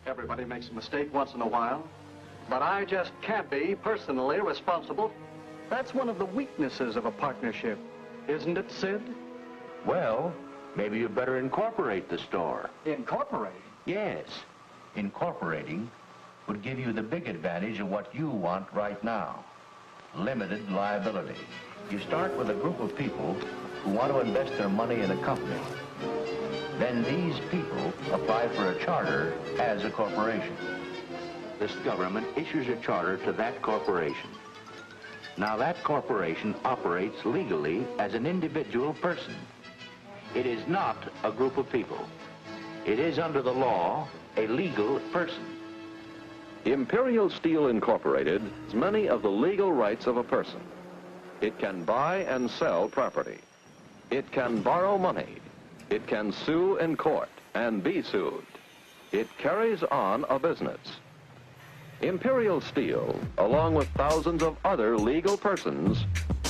Everybody makes a mistake once in a while, but I just can't be personally responsible. That's one of the weaknesses of a partnership, isn't it, Sid? Well, maybe you better incorporate the store. Incorporate? Yes. Incorporating would give you the big advantage of what you want right now. Limited liability. You start with a group of people who want to invest their money in a company. Then these people apply for a charter as a corporation. This government issues a charter to that corporation. Now that corporation operates legally as an individual person. It is not a group of people. It is under the law a legal person. Imperial Steel Incorporated has many of the legal rights of a person. It can buy and sell property. It can borrow money. It can sue in court and be sued. It carries on a business. Imperial Steel, along with thousands of other legal persons,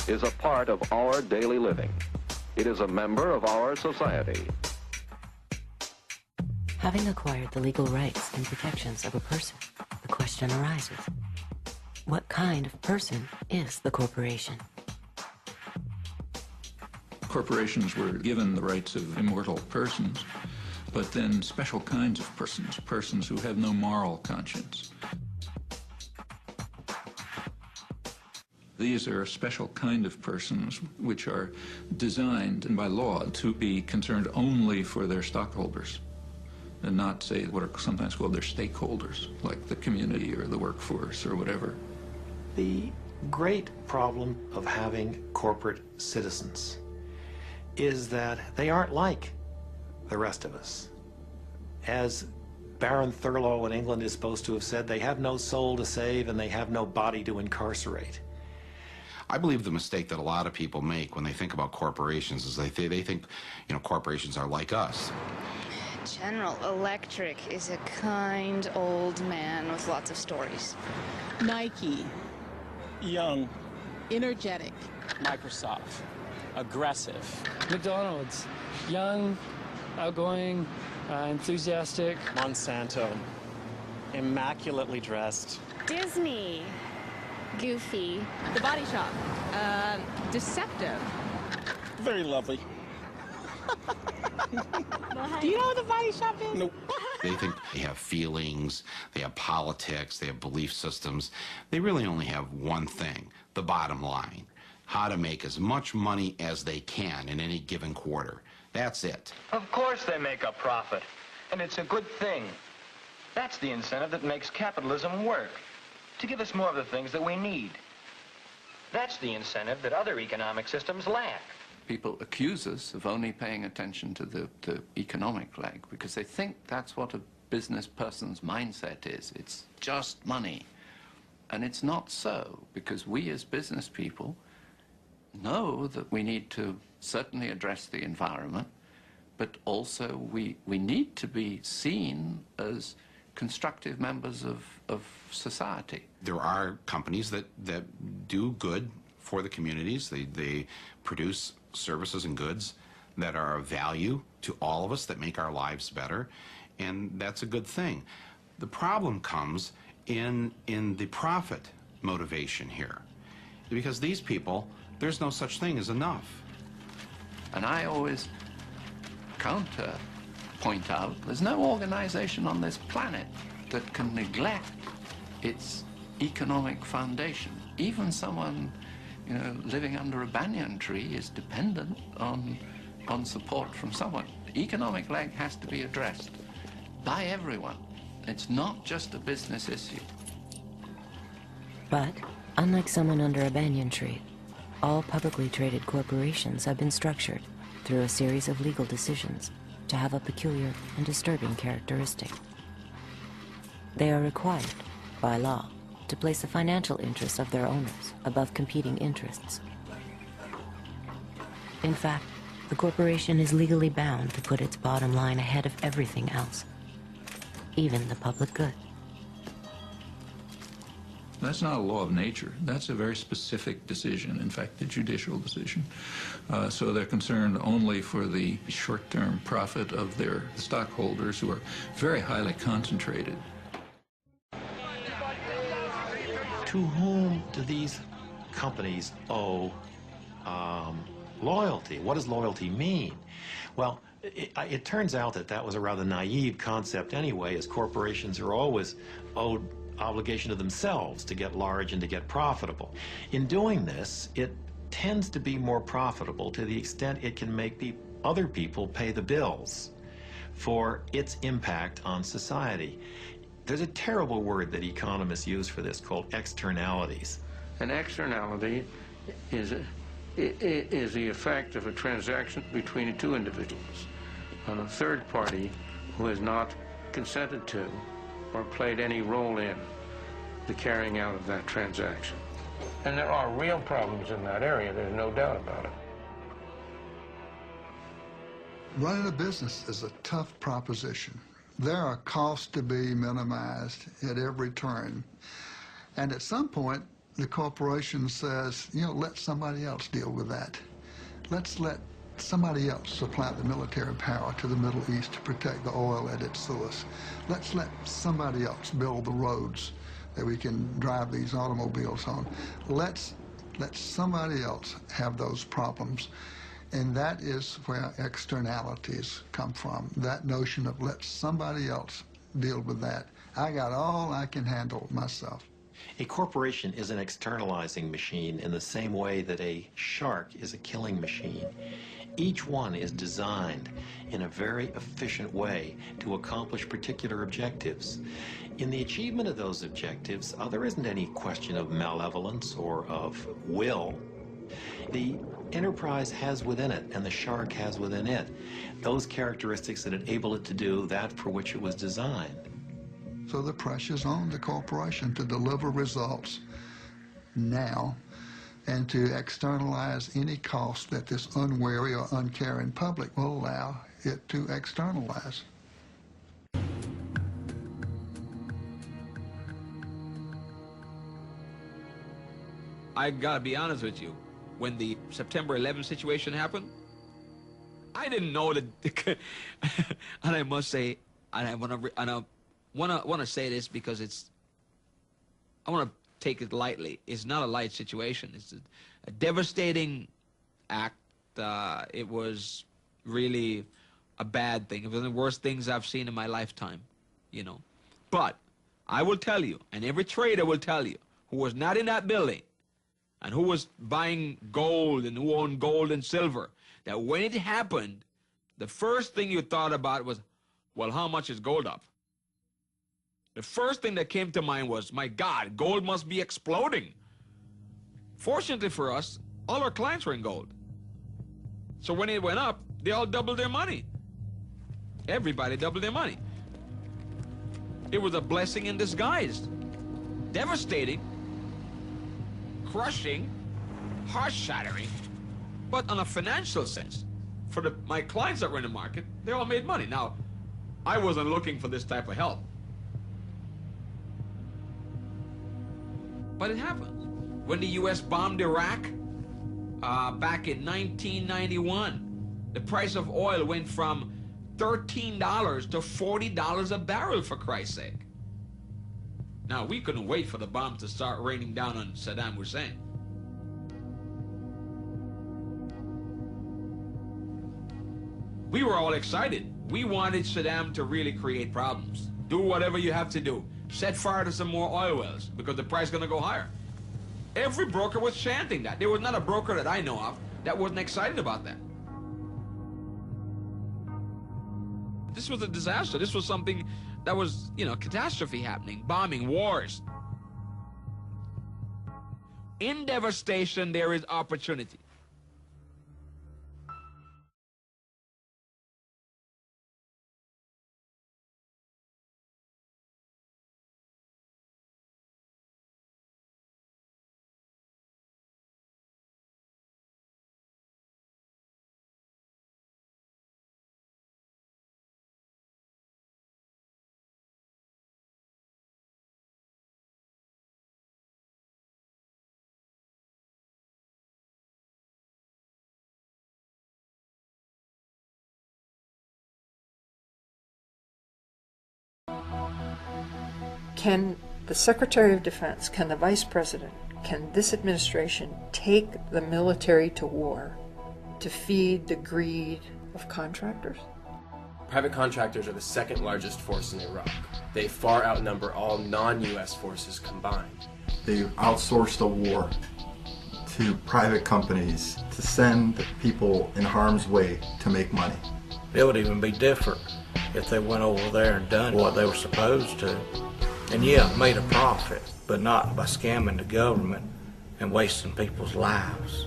is a part of our daily living. It is a member of our society. Having acquired the legal rights and protections of a person, the question arises, what kind of person is the corporation? Corporations were given the rights of immortal persons, but then special kinds of persons, persons who have no moral conscience. These are a special kind of persons which are designed by law to be concerned only for their stockholders and not, say, what are sometimes called their stakeholders, like the community or the workforce or whatever. The great problem of having corporate citizens is that they aren't like the rest of us. As Baron Thurlow in England is supposed to have said, they have no soul to save and they have no body to incarcerate. I believe the mistake that a lot of people make when they think about corporations is they think, you know, corporations are like us. General Electric is a kind old man with lots of stories. Nike, young, energetic. Microsoft, aggressive. McDonald's, young, outgoing, enthusiastic. Monsanto, immaculately dressed. Disney, goofy. The Body Shop, deceptive. Very lovely. Do you know what the Body Shop is? Nope. They think they have feelings, they have politics, they have belief systems. They really only have one thing, the bottom line. How to make as much money as they can in any given quarter. That's it. Of course they make a profit, and it's a good thing. That's the incentive that makes capitalism work, to give us more of the things that we need. That's the incentive that other economic systems lack. People accuse us of only paying attention to the economic leg because they think that's what a business person's mindset is. It's just money. And it's not so, because we as business people know that we need to certainly address the environment, but also we need to be seen as constructive members of society. There are companies that do good for the communities. They produce services and goods that are of value to all of us, that make our lives better, and that's a good thing. The problem comes in the profit motivation here, because these people, there's no such thing as enough. And I always point out there's no organization on this planet that can neglect its economic foundation. Even someone, you know, living under a banyan tree is dependent on support from someone. The economic leg has to be addressed by everyone. It's not just a business issue. But, unlike someone under a banyan tree, all publicly traded corporations have been structured through a series of legal decisions to have a peculiar and disturbing characteristic. They are required, by law, to place the financial interests of their owners above competing interests. In fact, the corporation is legally bound to put its bottom line ahead of everything else, even the public good. That's not a law of nature. That's a very specific decision, in fact, the judicial decision. So they're concerned only for the short-term profit of their stockholders, who are very highly concentrated. To whom do these companies owe loyalty? What does loyalty mean? Well, it turns out that that was a rather naive concept anyway, as corporations are always owed obligation to themselves to get large and to get profitable. In doing this, it tends to be more profitable to the extent it can make other people pay the bills for its impact on society. There's a terrible word that economists use for this called externalities. An externality is the effect of a transaction between two individuals on a third party who has not consented to or played any role in the carrying out of that transaction. And there are real problems in that area, there's no doubt about it. Running a business is a tough proposition. There are costs to be minimized at every turn. And at some point, the corporation says, you know, let somebody else deal with that. Let's let somebody else supply the military power to the Middle East to protect the oil at its source. Let's let somebody else build the roads that we can drive these automobiles on. Let's let somebody else have those problems. And that is where externalities come from, that notion of let somebody else deal with that. I got all I can handle myself. A corporation is an externalizing machine in the same way that a shark is a killing machine. Each one is designed in a very efficient way to accomplish particular objectives. In the achievement of those objectives, there isn't any question of malevolence or of will. The enterprise has within it, and the shark has within it, those characteristics that enable it to do that for which it was designed. So the pressure's on the corporation to deliver results now and to externalize any cost that this unwary or uncaring public will allow it to externalize. I gotta be honest with you. When the September 11th situation happened, I didn't know that. And I must say, and I want to say this because I want to take it lightly. It's not a light situation. It's a devastating act. It was really a bad thing. It was one of the worst things I've seen in my lifetime, you know. But I will tell you, and every trader will tell you, who was not in that building, and who was buying gold and who owned gold and silver, that when it happened, the first thing you thought about was, well, how much is gold up? The first thing that came to mind was, my God, gold must be exploding. Fortunately for us, all our clients were in gold. So when it went up, they all doubled their money. Everybody doubled their money. It was a blessing in disguise. Devastating, crushing, heart-shattering, but on a financial sense, for my clients that were in the market, they all made money. Now, I wasn't looking for this type of help. But it happened. When the U.S. bombed Iraq back in 1991, the price of oil went from $13 to $40 a barrel, for Christ's sake. Now, we couldn't wait for the bombs to start raining down on Saddam Hussein. We were all excited. We wanted Saddam to really create problems. Do whatever you have to do. Set fire to some more oil wells because the price is going to go higher. Every broker was chanting that. There was not a broker that I know of that wasn't excited about that. This was a disaster. This was something that was, you know, catastrophe happening, bombing, wars. In devastation, there is opportunity. Can the Secretary of Defense, can the Vice President, can this administration take the military to war to feed the greed of contractors? Private contractors are the second largest force in Iraq. They far outnumber all non-U.S. forces combined. They've outsourced the war to private companies to send people in harm's way to make money. It would even be different if they went over there and done what they were supposed to. And yeah, made a profit, but not by scamming the government and wasting people's lives.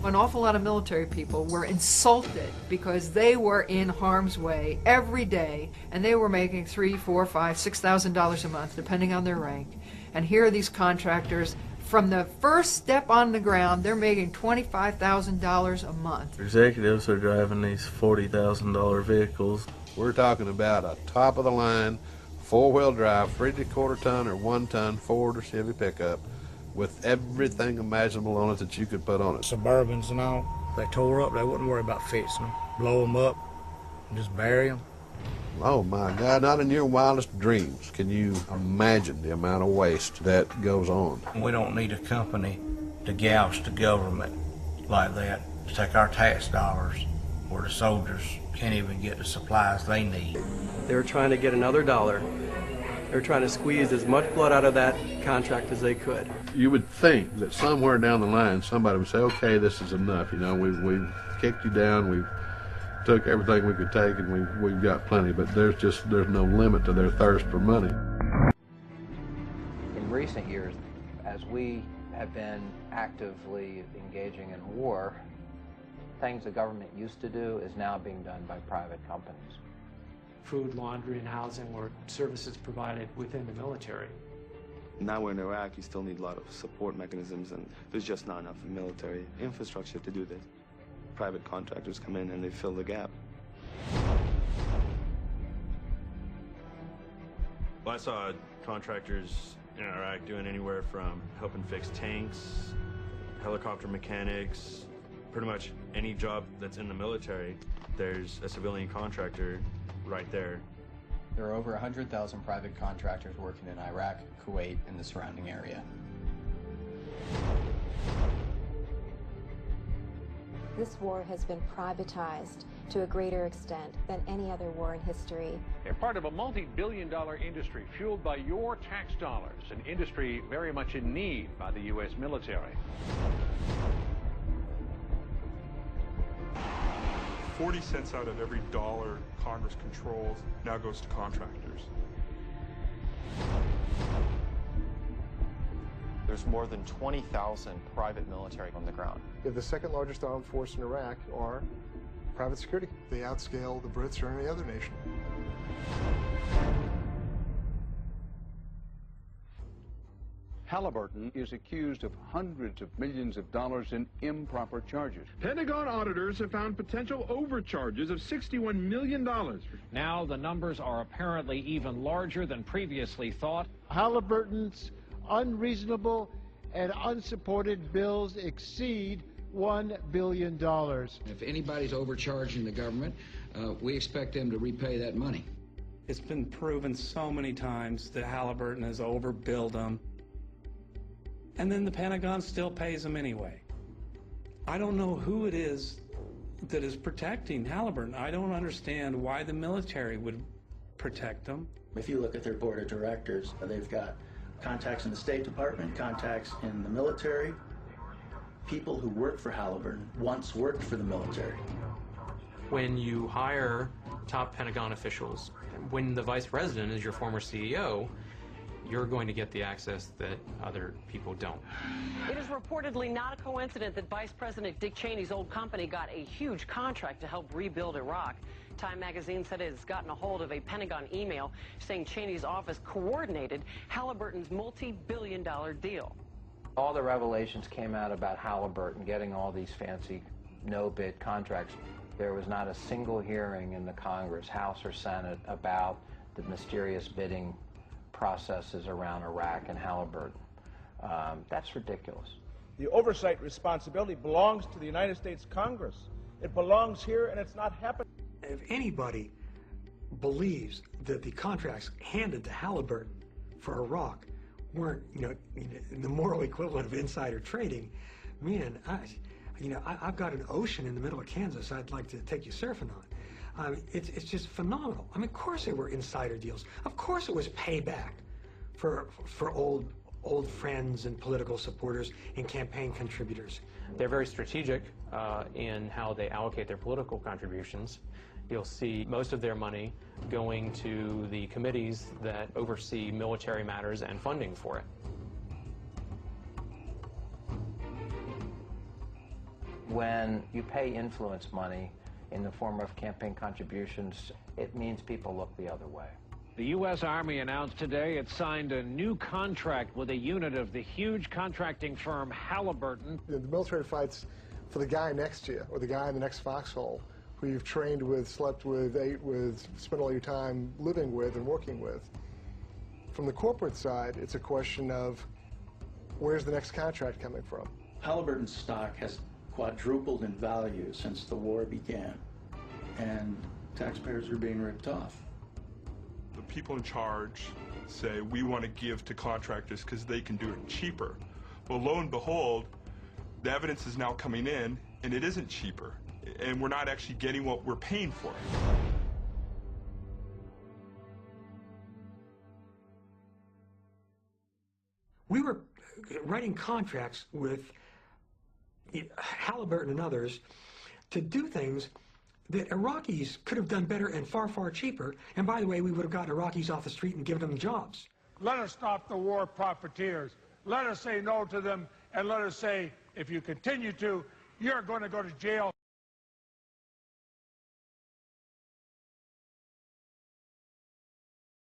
An awful lot of military people were insulted because they were in harm's way every day, and they were making $3,000, $4,000, $5,000, $6,000 a month, depending on their rank. And here are these contractors, from the first step on the ground, they're making $25,000 a month. Executives are driving these $40,000 vehicles. We're talking about a top-of-the-line, four-wheel drive, 3/4 ton or 1 ton Ford or Chevy pickup with everything imaginable on it that you could put on it. Suburbans and all, they tore up, they wouldn't worry about fixing them. Blow them up and just bury them. Oh my God, not in your wildest dreams can you imagine the amount of waste that goes on. We don't need a company to gouge the government like that, to take our tax dollars where the soldiers can't even get the supplies they need. They were trying to get another dollar. They were trying to squeeze as much blood out of that contract as they could. You would think that somewhere down the line somebody would say, okay, this is enough, you know, we've kicked you down, we've took everything we could take, and we've got plenty, but there's no limit to their thirst for money. In recent years, as we have been actively engaging in war, things the government used to do is now being done by private companies. Food, laundry, and housing were services provided within the military. Now we're in Iraq, you still need a lot of support mechanisms, and there's just not enough military infrastructure to do this. Private contractors come in and they fill the gap. Well, I saw contractors in Iraq doing anywhere from helping fix tanks, helicopter mechanics, pretty much any job that's in the military, there's a civilian contractor right there. There are over 100,000 private contractors working in Iraq, Kuwait, and the surrounding area. This war has been privatized to a greater extent than any other war in history. They're part of a multi-billion-dollar industry fueled by your tax dollars, an industry very much in need by the U.S. military. 40 cents out of every dollar Congress controls now goes to contractors. There's more than 20,000 private military on the ground. We have the second largest armed force in Iraq, are private security. They outscale the Brits or any other nation. Halliburton is accused of hundreds of millions of dollars in improper charges. Pentagon auditors have found potential overcharges of $61 million. Now the numbers are apparently even larger than previously thought. Halliburton's unreasonable and unsupported bills exceed $1 billion. If anybody's overcharging the government, we expect them to repay that money. It's been proven so many times that Halliburton has overbilled them. And then the Pentagon still pays them anyway. I don't know who it is that is protecting Halliburton. I don't understand why the military would protect them. If you look at their board of directors, they've got contacts in the State Department, contacts in the military. People who work for Halliburton once worked for the military. When you hire top Pentagon officials, when the vice president is your former CEO, you're going to get the access that other people don't. It is reportedly not a coincidence that Vice President Dick Cheney's old company got a huge contract to help rebuild Iraq. Time magazine said it has gotten a hold of a Pentagon email saying Cheney's office coordinated Halliburton's multi-billion-dollar deal. All the revelations came out about Halliburton getting all these fancy no-bid contracts. There was not a single hearing in the Congress, House or Senate, about the mysterious bidding processes around Iraq and Halliburton. That's ridiculous. The oversight responsibility belongs to the United States Congress. It belongs here, and it's not happening. If anybody believes that the contracts handed to Halliburton for Iraq weren't, the moral equivalent of insider trading, man, I've got an ocean in the middle of Kansas I'd like to take you surfing on. It's just phenomenal. I mean, of course there were insider deals. Of course it was payback for old friends and political supporters and campaign contributors. They're very strategic in how they allocate their political contributions. You'll see most of their money going to the committees that oversee military matters and funding for it. When you pay influence money in the form of campaign contributions, it means people look the other way. The U.S. Army announced today it signed a new contract with a unit of the huge contracting firm Halliburton. The military fights for the guy next to you, or the guy in the next foxhole, who you've trained with, slept with, ate with, spent all your time living with and working with. From the corporate side, it's a question of where's the next contract coming from? Halliburton's stock has quadrupled in value since the war began, and taxpayers are being ripped off. The people in charge say we want to give to contractors because they can do it cheaper. Well, lo and behold, the evidence is now coming in, and it isn't cheaper, and we're not actually getting what we're paying for. We were writing contracts with Halliburton and others to do things that Iraqis could have done better and far, far cheaper. And by the way, we would have gotten Iraqis off the street and given them jobs. Let us stop the war profiteers. Let us say no to them, and let us say, if you continue to, you're going to go to jail